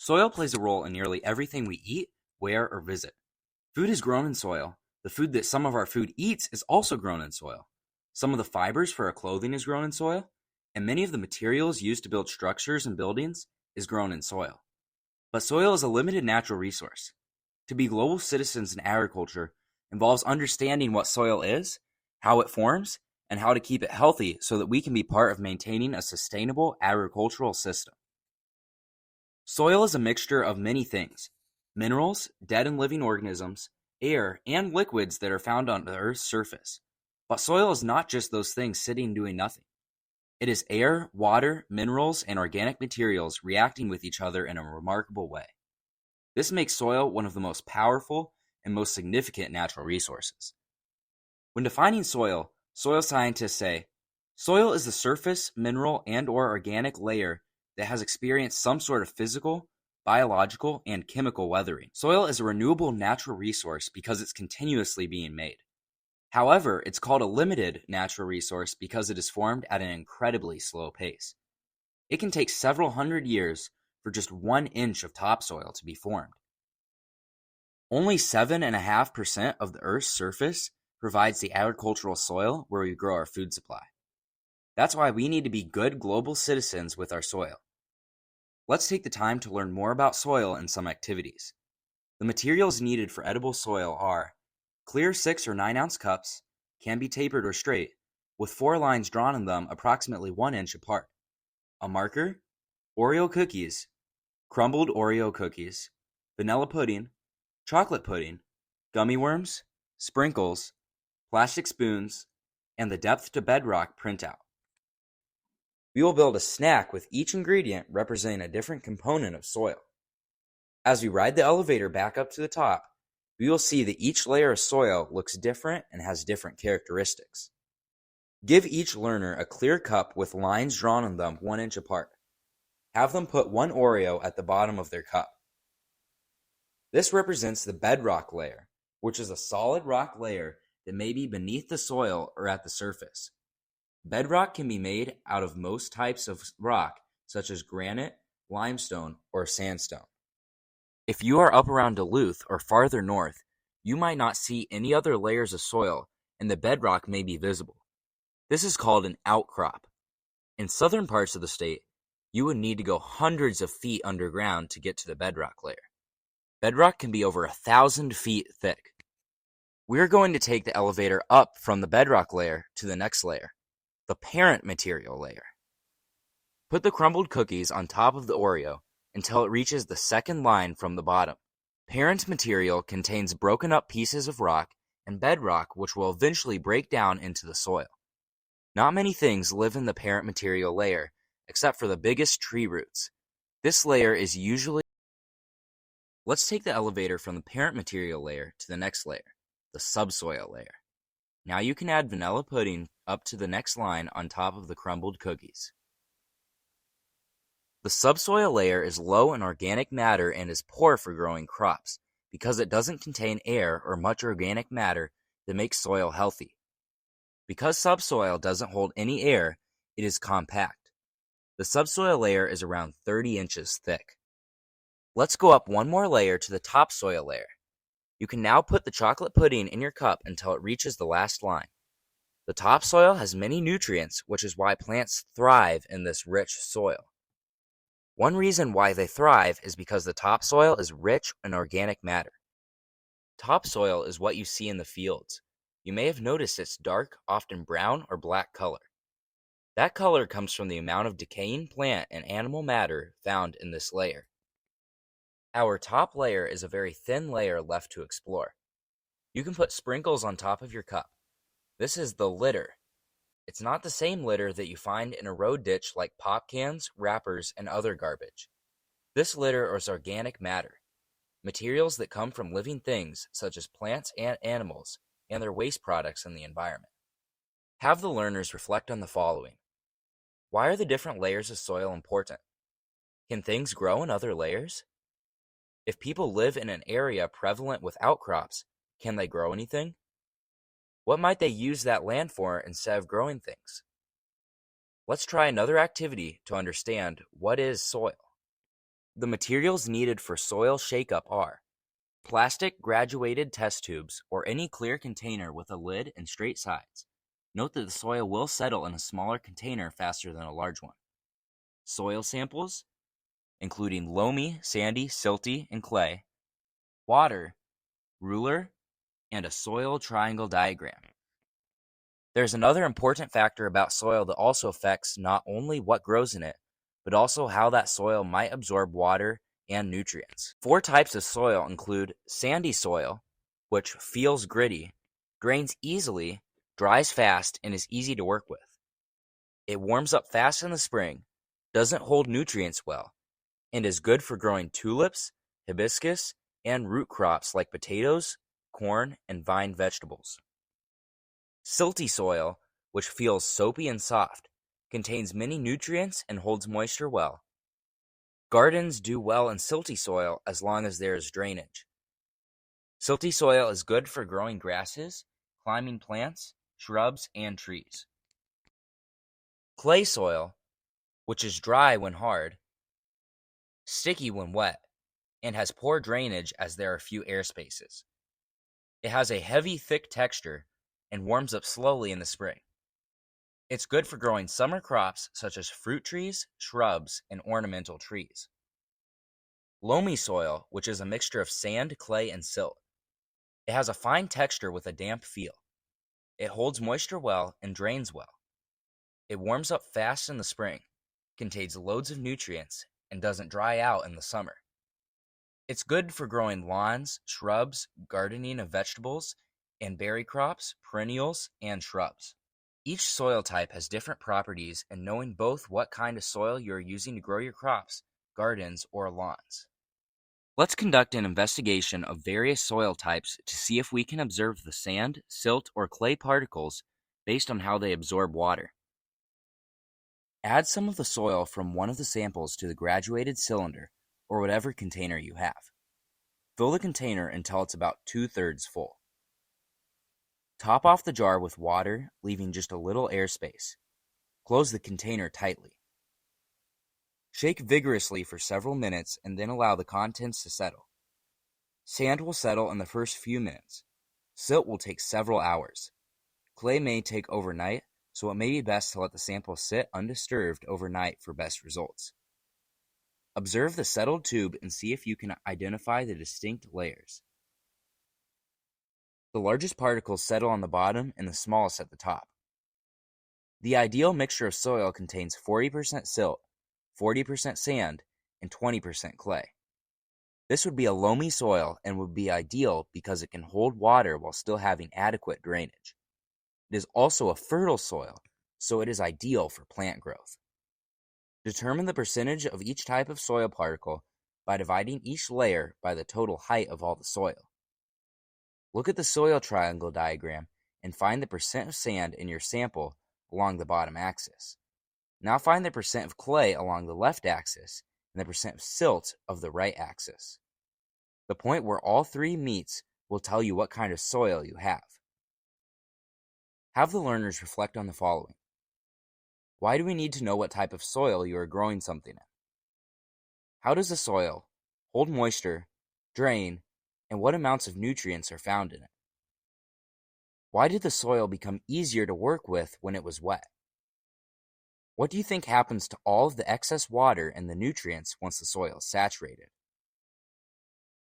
Soil plays a role in nearly everything we eat, wear, or visit. Food is grown in soil. The food that some of our food eats is also grown in soil. Some of the fibers for our clothing is grown in soil, and many of the materials used to build structures and buildings is grown in soil. But soil is a limited natural resource. To be global citizens in agriculture involves understanding what soil is, how it forms, and how to keep it healthy so that we can be part of maintaining a sustainable agricultural system. Soil is a mixture of many things: minerals, dead and living organisms, air, and liquids that are found on the Earth's surface. But soil is not just those things sitting doing nothing. It is air, water, minerals, and organic materials reacting with each other in a remarkable way. This makes soil one of the most powerful and most significant natural resources. When defining soil scientists say, soil is the surface, mineral, and/or organic layer that has experienced some sort of physical, biological, and chemical weathering. Soil is a renewable natural resource because it's continuously being made. However, it's called a limited natural resource because it is formed at an incredibly slow pace. It can take several hundred years for just 1 inch of topsoil to be formed. Only 7.5% of the Earth's surface provides the agricultural soil where we grow our food supply. That's why we need to be good global citizens with our soil. Let's take the time to learn more about soil and some activities. The materials needed for edible soil are clear 6 or 9 ounce cups, can be tapered or straight, with 4 lines drawn in them approximately 1 inch apart. A marker, Oreo cookies, crumbled Oreo cookies, vanilla pudding, chocolate pudding, gummy worms, sprinkles, plastic spoons, and the Depth to Bedrock printout. We will build a snack with each ingredient representing a different component of soil. As we ride the elevator back up to the top, we will see that each layer of soil looks different and has different characteristics. Give each learner a clear cup with lines drawn on them 1 inch apart. Have them put 1 Oreo at the bottom of their cup. This represents the bedrock layer, which is a solid rock layer that may be beneath the soil or at the surface. Bedrock can be made out of most types of rock, such as granite, limestone, or sandstone. If you are up around Duluth or farther north, you might not see any other layers of soil, and the bedrock may be visible. This is called an outcrop. In southern parts of the state, you would need to go hundreds of feet underground to get to the bedrock layer. Bedrock can be over 1,000 feet thick. We're going to take the elevator up from the bedrock layer to the next layer, the parent material layer. Put the crumbled cookies on top of the Oreo until it reaches the second line from the bottom. Parent material contains broken up pieces of rock and bedrock which will eventually break down into the soil. Not many things live in the parent material layer except for the biggest tree roots. This layer is usually... Let's take the elevator from the parent material layer to the next layer, the subsoil layer. Now you can add vanilla pudding up to the next line on top of the crumbled cookies. The subsoil layer is low in organic matter and is poor for growing crops because it doesn't contain air or much organic matter that makes soil healthy. Because subsoil doesn't hold any air, it is compact. The subsoil layer is around 30 inches thick. Let's go up 1 more layer to the topsoil layer. You can now put the chocolate pudding in your cup until it reaches the last line. The topsoil has many nutrients, which is why plants thrive in this rich soil. One reason why they thrive is because the topsoil is rich in organic matter. Topsoil is what you see in the fields. You may have noticed its dark, often brown or black color. That color comes from the amount of decaying plant and animal matter found in this layer. Our top layer is a very thin layer left to explore. You can put sprinkles on top of your cup. This is the litter. It's not the same litter that you find in a road ditch like pop cans, wrappers, and other garbage. This litter is organic matter, materials that come from living things such as plants and animals, and their waste products in the environment. Have the learners reflect on the following. Why are the different layers of soil important? Can things grow in other layers? If people live in an area prevalent with outcrops, can they grow anything? What might they use that land for instead of growing things? Let's try another activity to understand what is soil. The materials needed for soil shakeup are plastic graduated test tubes or any clear container with a lid and straight sides. Note that the soil will settle in a smaller container faster than a large one. Soil samples, including loamy, sandy, silty, and clay, water, ruler, and a soil triangle diagram. There's another important factor about soil that also affects not only what grows in it, but also how that soil might absorb water and nutrients. 4 types of soil include sandy soil, which feels gritty, drains easily, dries fast, and is easy to work with. It warms up fast in the spring, doesn't hold nutrients well, and is good for growing tulips, hibiscus, and root crops like potatoes, corn, and vine vegetables. Silty soil, which feels soapy and soft, contains many nutrients and holds moisture well. Gardens do well in silty soil as long as there is drainage. Silty soil is good for growing grasses, climbing plants, shrubs, and trees. Clay soil, which is dry when hard, sticky when wet, and has poor drainage as there are few air spaces. It has a heavy, thick texture and warms up slowly in the spring. It's good for growing summer crops such as fruit trees, shrubs, and ornamental trees. Loamy soil, which is a mixture of sand, clay, and silt. It has a fine texture with a damp feel. It holds moisture well and drains well. It warms up fast in the spring, contains loads of nutrients, and doesn't dry out in the summer. It's good for growing lawns, shrubs, gardening of vegetables, and berry crops, perennials, and shrubs. Each soil type has different properties, and knowing both what kind of soil you are using to grow your crops, gardens, or lawns. Let's conduct an investigation of various soil types to see if we can observe the sand, silt, or clay particles based on how they absorb water. Add some of the soil from one of the samples to the graduated cylinder or whatever container you have. Fill the container until it's about 2/3 full. Top off the jar with water, leaving just a little airspace. Close the container tightly. Shake vigorously for several minutes and then allow the contents to settle. Sand will settle in the first few minutes. Silt will take several hours. Clay may take overnight, so it may be best to let the sample sit undisturbed overnight for best results. Observe the settled tube and see if you can identify the distinct layers. The largest particles settle on the bottom and the smallest at the top. The ideal mixture of soil contains 40% silt, 40% sand, and 20% clay. This would be a loamy soil and would be ideal because it can hold water while still having adequate drainage. It is also a fertile soil, so it is ideal for plant growth. Determine the percentage of each type of soil particle by dividing each layer by the total height of all the soil. Look at the soil triangle diagram and find the percent of sand in your sample along the bottom axis. Now find the percent of clay along the left axis and the percent of silt of the right axis. The point where all three meets will tell you what kind of soil you have. Have the learners reflect on the following. Why do we need to know what type of soil you are growing something in? How does the soil hold moisture, drain, and what amounts of nutrients are found in it? Why did the soil become easier to work with when it was wet? What do you think happens to all of the excess water and the nutrients once the soil is saturated?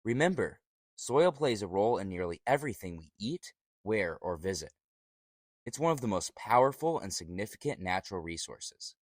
Remember, soil plays a role in nearly everything we eat, wear, or visit. It's one of the most powerful and significant natural resources.